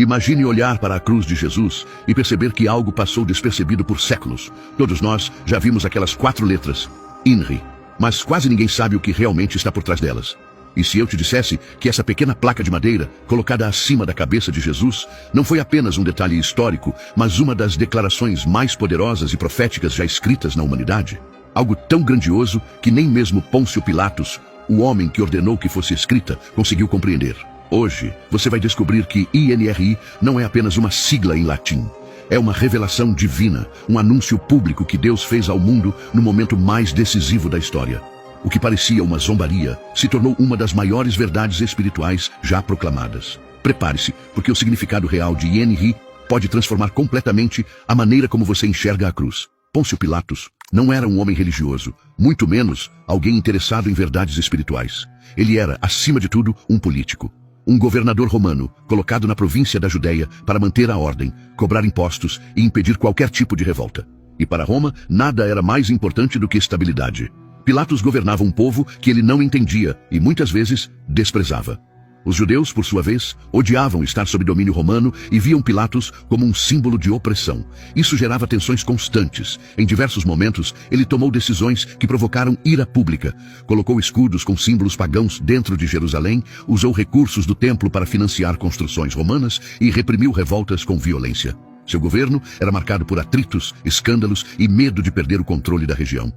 Imagine olhar para a cruz de Jesus e perceber que algo passou despercebido por séculos. Todos nós já vimos aquelas 4 letras, INRI, mas quase ninguém sabe o que realmente está por trás delas. E se eu te dissesse que essa pequena placa de madeira, colocada acima da cabeça de Jesus, não foi apenas um detalhe histórico, mas uma das declarações mais poderosas e proféticas já escritas na humanidade? Algo tão grandioso que nem mesmo Pôncio Pilatos, o homem que ordenou que fosse escrita, conseguiu compreender. Hoje, você vai descobrir que INRI não é apenas uma sigla em latim. É uma revelação divina, um anúncio público que Deus fez ao mundo no momento mais decisivo da história. O que parecia uma zombaria se tornou uma das maiores verdades espirituais já proclamadas. Prepare-se, porque o significado real de INRI pode transformar completamente a maneira como você enxerga a cruz. Pôncio Pilatos não era um homem religioso, muito menos alguém interessado em verdades espirituais. Ele era, acima de tudo, um político. Um governador romano, colocado na província da Judéia para manter a ordem, cobrar impostos e impedir qualquer tipo de revolta. E para Roma, nada era mais importante do que estabilidade. Pilatos governava um povo que ele não entendia e muitas vezes desprezava. Os judeus, por sua vez, odiavam estar sob domínio romano e viam Pilatos como um símbolo de opressão. Isso gerava tensões constantes. Em diversos momentos, ele tomou decisões que provocaram ira pública. Colocou escudos com símbolos pagãos dentro de Jerusalém, usou recursos do templo para financiar construções romanas e reprimiu revoltas com violência. Seu governo era marcado por atritos, escândalos e medo de perder o controle da região.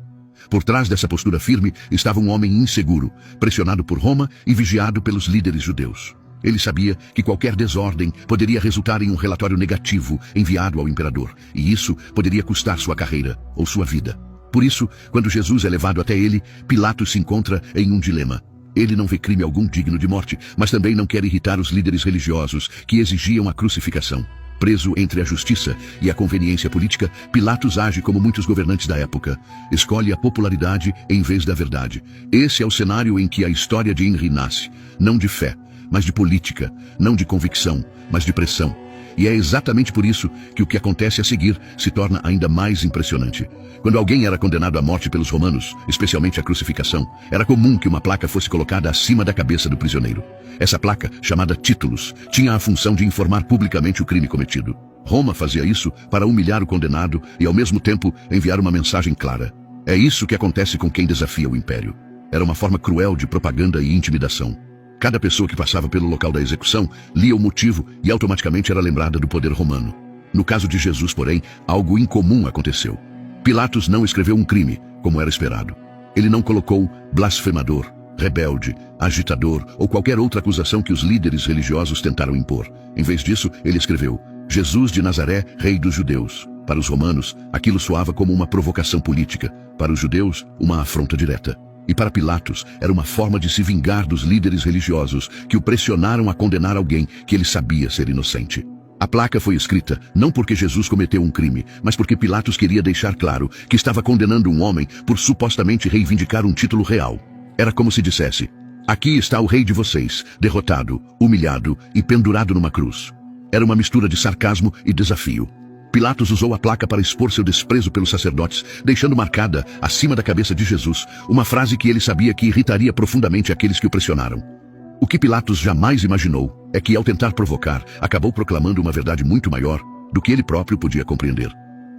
Por trás dessa postura firme estava um homem inseguro, pressionado por Roma e vigiado pelos líderes judeus. Ele sabia que qualquer desordem poderia resultar em um relatório negativo enviado ao imperador, e isso poderia custar sua carreira ou sua vida. Por isso, quando Jesus é levado até ele, Pilatos se encontra em um dilema. Ele não vê crime algum digno de morte, mas também não quer irritar os líderes religiosos que exigiam a crucificação. Preso entre a justiça e a conveniência política, Pilatos age como muitos governantes da época. Escolhe a popularidade em vez da verdade. Esse é o cenário em que a história de INRI nasce. Não de fé, mas de política. Não de convicção, mas de pressão. E é exatamente por isso que o que acontece a seguir se torna ainda mais impressionante. Quando alguém era condenado à morte pelos romanos, especialmente a crucificação, era comum que uma placa fosse colocada acima da cabeça do prisioneiro. Essa placa, chamada títulos, tinha a função de informar publicamente o crime cometido. Roma fazia isso para humilhar o condenado e, ao mesmo tempo, enviar uma mensagem clara. É isso que acontece com quem desafia o império. Era uma forma cruel de propaganda e intimidação. Cada pessoa que passava pelo local da execução lia o motivo e automaticamente era lembrada do poder romano. No caso de Jesus, porém, algo incomum aconteceu. Pilatos não escreveu um crime, como era esperado. Ele não colocou blasfemador, rebelde, agitador ou qualquer outra acusação que os líderes religiosos tentaram impor. Em vez disso, ele escreveu: Jesus de Nazaré, rei dos judeus. Para os romanos, aquilo soava como uma provocação política. Para os judeus, uma afronta direta. E para Pilatos, era uma forma de se vingar dos líderes religiosos que o pressionaram a condenar alguém que ele sabia ser inocente. A placa foi escrita não porque Jesus cometeu um crime, mas porque Pilatos queria deixar claro que estava condenando um homem por supostamente reivindicar um título real. Era como se dissesse: aqui está o rei de vocês, derrotado, humilhado e pendurado numa cruz. Era uma mistura de sarcasmo e desafio. Pilatos usou a placa para expor seu desprezo pelos sacerdotes, deixando marcada, acima da cabeça de Jesus, uma frase que ele sabia que irritaria profundamente aqueles que o pressionaram. O que Pilatos jamais imaginou é que, ao tentar provocar, acabou proclamando uma verdade muito maior do que ele próprio podia compreender.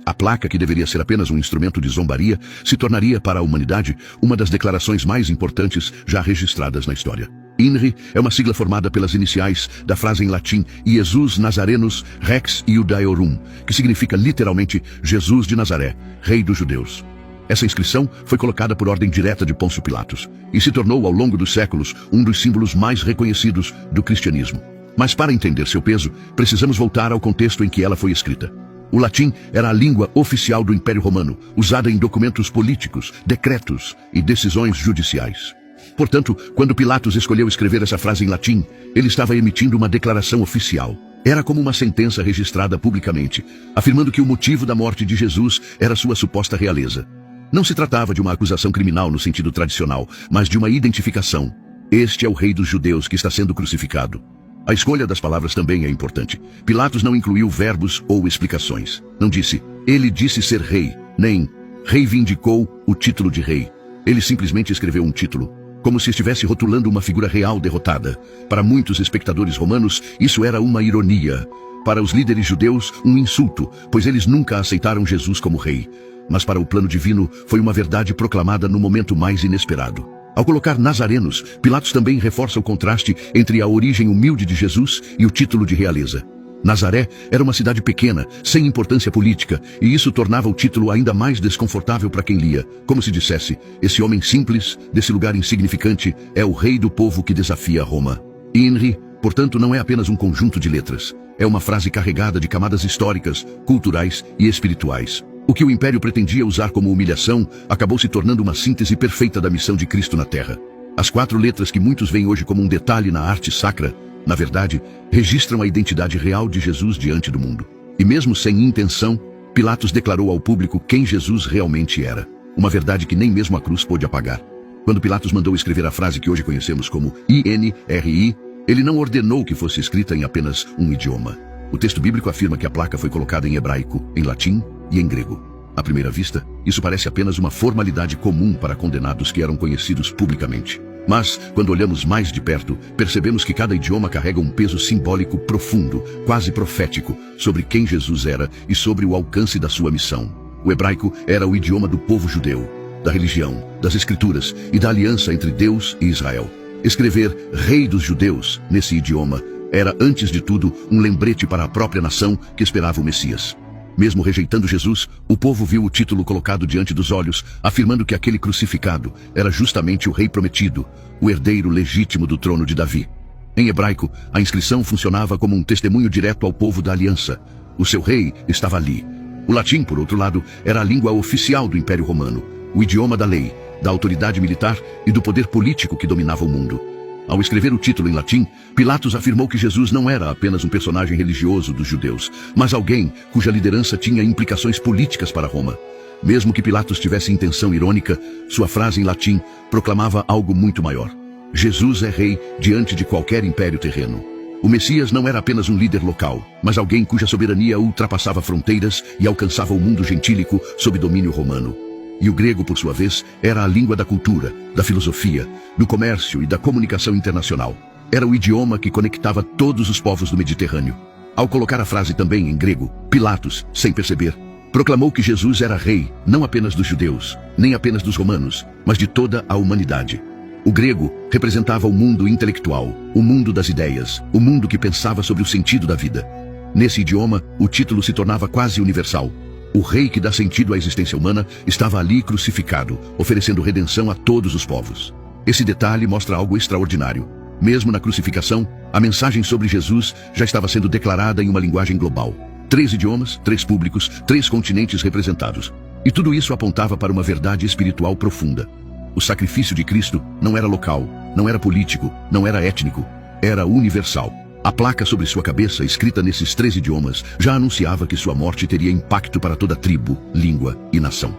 A placa, que deveria ser apenas um instrumento de zombaria, se tornaria para a humanidade uma das declarações mais importantes já registradas na história. INRI é uma sigla formada pelas iniciais da frase em latim Iesus Nazarenus Rex Iudaeorum, que significa literalmente Jesus de Nazaré, rei dos judeus. Essa inscrição foi colocada por ordem direta de Pôncio Pilatos e se tornou, ao longo dos séculos, um dos símbolos mais reconhecidos do cristianismo. Mas para entender seu peso, precisamos voltar ao contexto em que ela foi escrita. O latim era a língua oficial do Império Romano, usada em documentos políticos, decretos e decisões judiciais. Portanto, quando Pilatos escolheu escrever essa frase em latim, ele estava emitindo uma declaração oficial. Era como uma sentença registrada publicamente, afirmando que o motivo da morte de Jesus era sua suposta realeza. Não se tratava de uma acusação criminal no sentido tradicional, mas de uma identificação. Este é o rei dos judeus que está sendo crucificado. A escolha das palavras também é importante. Pilatos não incluiu verbos ou explicações. Não disse, ele disse ser rei, nem reivindicou o título de rei. Ele simplesmente escreveu um título. como se estivesse rotulando uma figura real derrotada. Para muitos espectadores romanos, isso era uma ironia. Para os líderes judeus, um insulto, pois eles nunca aceitaram Jesus como rei. Mas para o plano divino, foi uma verdade proclamada no momento mais inesperado. Ao colocar nazarenos, Pilatos também reforça o contraste entre a origem humilde de Jesus e o título de realeza. Nazaré era uma cidade pequena, sem importância política, e isso tornava o título ainda mais desconfortável para quem lia, como se dissesse, esse homem simples, desse lugar insignificante, é o rei do povo que desafia Roma. INRI, portanto, não é apenas um conjunto de letras. É uma frase carregada de camadas históricas, culturais e espirituais. O que o Império pretendia usar como humilhação acabou se tornando uma síntese perfeita da missão de Cristo na Terra. As 4 letras que muitos veem hoje como um detalhe na arte sacra, na verdade, registram a identidade real de Jesus diante do mundo. E mesmo sem intenção, Pilatos declarou ao público quem Jesus realmente era. Uma verdade que nem mesmo a cruz pôde apagar. Quando Pilatos mandou escrever a frase que hoje conhecemos como INRI, ele não ordenou que fosse escrita em apenas um idioma. O texto bíblico afirma que a placa foi colocada em hebraico, em latim e em grego. À primeira vista, isso parece apenas uma formalidade comum para condenados que eram conhecidos publicamente. Mas, quando olhamos mais de perto, percebemos que cada idioma carrega um peso simbólico profundo, quase profético, sobre quem Jesus era e sobre o alcance da sua missão. O hebraico era o idioma do povo judeu, da religião, das escrituras e da aliança entre Deus e Israel. Escrever Rei dos Judeus nesse idioma era, antes de tudo, um lembrete para a própria nação que esperava o Messias. Mesmo rejeitando Jesus, o povo viu o título colocado diante dos olhos, afirmando que aquele crucificado era justamente o rei prometido, o herdeiro legítimo do trono de Davi. Em hebraico, a inscrição funcionava como um testemunho direto ao povo da aliança. O seu rei estava ali. O latim, por outro lado, era a língua oficial do Império Romano, o idioma da lei, da autoridade militar e do poder político que dominava o mundo. Ao escrever o título em latim, Pilatos afirmou que Jesus não era apenas um personagem religioso dos judeus, mas alguém cuja liderança tinha implicações políticas para Roma. Mesmo que Pilatos tivesse intenção irônica, sua frase em latim proclamava algo muito maior. Jesus é rei diante de qualquer império terreno. O Messias não era apenas um líder local, mas alguém cuja soberania ultrapassava fronteiras e alcançava o mundo gentílico sob domínio romano. E o grego, por sua vez, era a língua da cultura, da filosofia, do comércio e da comunicação internacional. Era o idioma que conectava todos os povos do Mediterrâneo. Ao colocar a frase também em grego, Pilatos, sem perceber, proclamou que Jesus era rei, não apenas dos judeus, nem apenas dos romanos, mas de toda a humanidade. O grego representava o mundo intelectual, o mundo das ideias, o mundo que pensava sobre o sentido da vida. Nesse idioma, o título se tornava quase universal. O rei que dá sentido à existência humana estava ali crucificado, oferecendo redenção a todos os povos. Esse detalhe mostra algo extraordinário. Mesmo na crucificação, a mensagem sobre Jesus já estava sendo declarada em uma linguagem global. 3 idiomas, 3 públicos, 3 continentes representados. E tudo isso apontava para uma verdade espiritual profunda. O sacrifício de Cristo não era local, não era político, não era étnico, era universal. A placa sobre sua cabeça, escrita nesses 3 idiomas, já anunciava que sua morte teria impacto para toda tribo, língua e nação.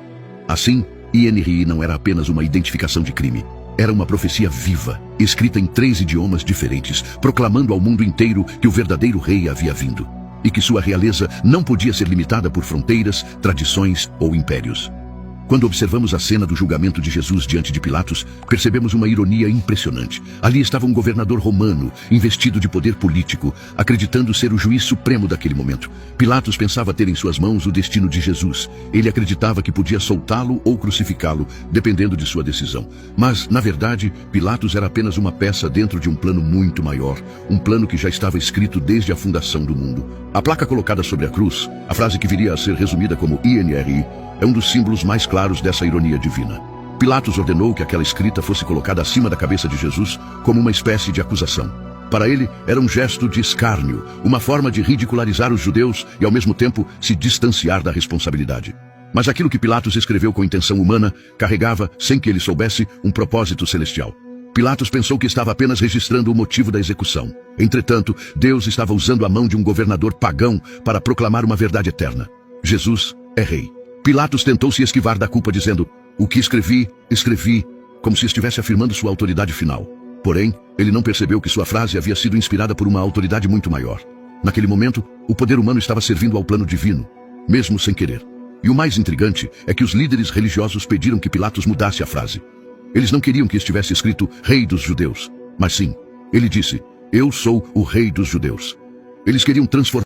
Assim, INRI não era apenas uma identificação de crime. Era uma profecia viva, escrita em 3 idiomas diferentes, proclamando ao mundo inteiro que o verdadeiro rei havia vindo, e que sua realeza não podia ser limitada por fronteiras, tradições ou impérios. Quando observamos a cena do julgamento de Jesus diante de Pilatos, percebemos uma ironia impressionante. Ali estava um governador romano, investido de poder político, acreditando ser o juiz supremo daquele momento. Pilatos pensava ter em suas mãos o destino de Jesus. Ele acreditava que podia soltá-lo ou crucificá-lo, dependendo de sua decisão. Mas, na verdade, Pilatos era apenas uma peça dentro de um plano muito maior, um plano que já estava escrito desde a fundação do mundo. A placa colocada sobre a cruz, a frase que viria a ser resumida como INRI, é um dos símbolos mais claros dessa ironia divina. Pilatos ordenou que aquela escrita fosse colocada acima da cabeça de Jesus como uma espécie de acusação. Para ele, era um gesto de escárnio, uma forma de ridicularizar os judeus e, ao mesmo tempo, se distanciar da responsabilidade. Mas aquilo que Pilatos escreveu com intenção humana carregava, sem que ele soubesse, um propósito celestial. Pilatos pensou que estava apenas registrando o motivo da execução. Entretanto, Deus estava usando a mão de um governador pagão para proclamar uma verdade eterna. Jesus é rei. Pilatos tentou se esquivar da culpa dizendo, o que escrevi, como se estivesse afirmando sua autoridade final. Porém, ele não percebeu que sua frase havia sido inspirada por uma autoridade muito maior. Naquele momento, o poder humano estava servindo ao plano divino, mesmo sem querer. E o mais intrigante é que os líderes religiosos pediram que Pilatos mudasse a frase. Eles não queriam que estivesse escrito Rei dos Judeus, mas sim, ele disse, eu sou o Rei dos Judeus. Eles queriam transformar